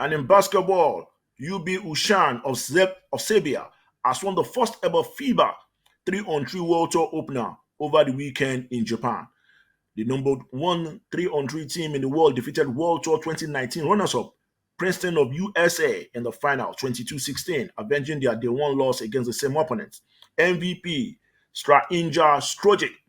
And in basketball, UB Ushan of Serbia has won the first ever FIBA 3-on-3 World Tour opener over the weekend in Japan. The number one 3-on-3 team in the world defeated World Tour 2019 runners-up Princeton of USA in the final 22-16, avenging their day one loss against the same opponents. MVP Strainja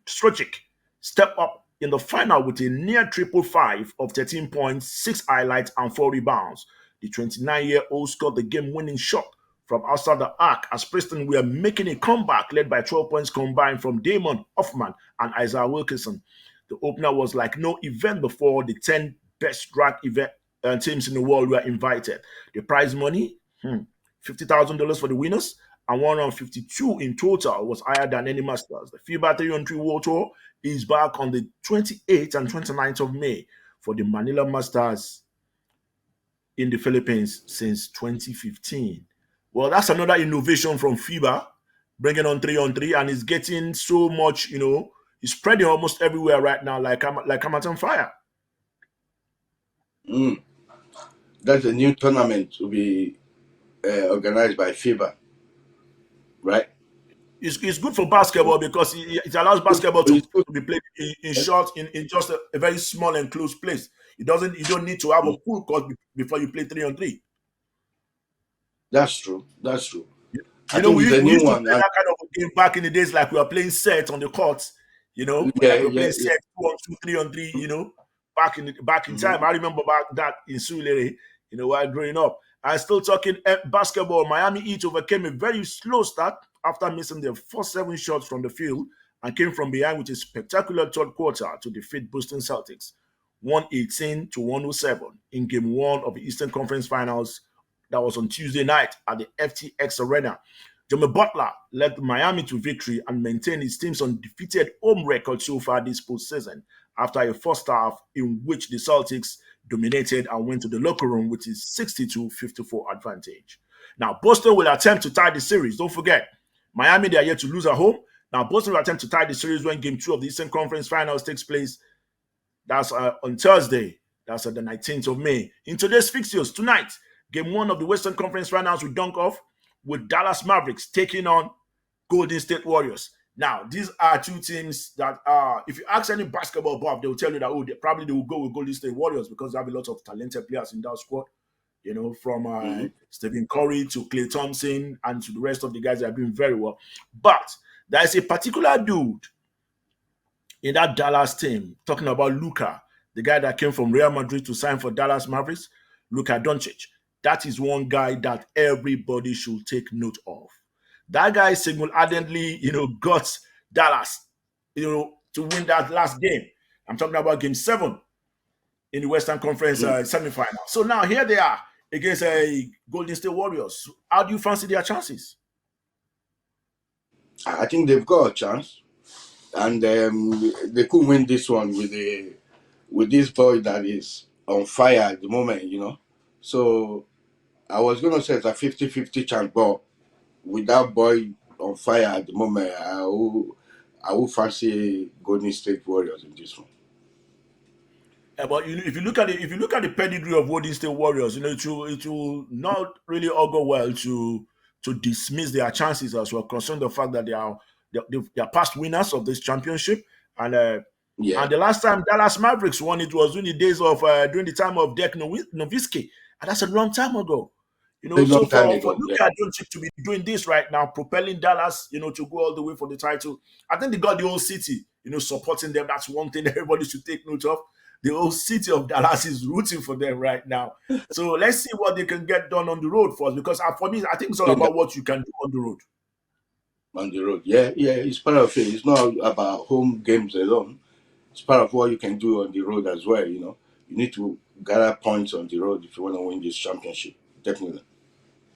Strojic stepped up in the final with a near triple five of 13 points, 6 highlights, and 4 rebounds. The 29-year-old scored the game-winning shot from outside the arc as Princeton were making a comeback led by 12 points combined from Damon Hoffman and Isaiah Wilkinson. The opener was like no event before. The 10 best drag event teams in the world were invited. The prize money, $50,000 for the winners, and 152 in total was higher than any Masters. The FIBA 3-on-3 World Tour is back on the 28th and 29th of May for the Manila Masters in the Philippines since 2015. Well, that's another innovation from FIBA, bringing on 3-on-3, and it's getting so much, it's spreading almost everywhere right now, like Hamilton Fire. That's a new tournament to be organized by FIBA, right? It's good for basketball because it allows basketball to be played in short, in just a very small enclosed place. You don't need to have a full court before you play 3-on-3. That's true. We used to play that kind of a game back in the days, like we were playing set on the court. Like we were playing set 2-on-2, 3-on-3. Back in time. I remember back that in Sulere, while growing up. And still talking basketball, Miami Heat overcame a very slow start after missing their first 7 shots from the field and came from behind with a spectacular third quarter to defeat Boston Celtics 118-107 in Game 1 of the Eastern Conference Finals. That was on Tuesday night at the FTX Arena. Jimmy Butler led Miami to victory and maintained his team's undefeated home record so far this postseason after a first half in which the Celtics dominated and went to the locker room with his 62-54 advantage. Now, Boston will attempt to tie the series. Don't forget, Miami, they are yet to lose at home. Now, Boston will attempt to tie the series when Game 2 of the Eastern Conference Finals takes place. That's on Thursday. That's the 19th of May. In today's fixtures, tonight, Game 1 of the Western Conference Finals will dunk off with Dallas Mavericks taking on Golden State Warriors. Now, these are two teams that if you ask any basketball buff, they will tell you that they will go with Golden State Warriors because they have a lot of talented players in that squad. From Stephen Curry to Klay Thompson and to the rest of the guys that are doing very well. But there is a particular dude in that Dallas team, talking about Luka, the guy that came from Real Madrid to sign for Dallas Mavericks, Luka Doncic. That is one guy that everybody should take note of. That guy single-handedly, got Dallas, to win that last game. I'm talking about Game 7 in the Western Conference semifinal. So now here they are against a Golden State Warriors. How do you fancy their chances? I think they've got a chance, and they could win this one with this boy that is on fire at the moment. So I was gonna say it's a 50-50 chance, but with that boy on fire at the moment, I will fancy Golden State Warriors in this one. But if you look at the pedigree of Golden State Warriors, it will not really all go well to dismiss their chances as well, concerning the fact that they are past winners of this championship. And and the last time Dallas Mavericks won, it was during the days of during the time of Dirk Nowitzki, and that's a long time ago. So for Luka Doncic to be doing this right now, propelling Dallas, to go all the way for the title, I think they got the whole city, supporting them. That's one thing everybody should take note of. The whole city of Dallas is rooting for them right now. So let's see what they can get done on the road first, because for me, I think it's all about what you can do on the road. On the road, yeah, it's part of it. It's not about home games alone. It's part of what you can do on the road as well. You need to gather points on the road if you want to win this championship. Definitely.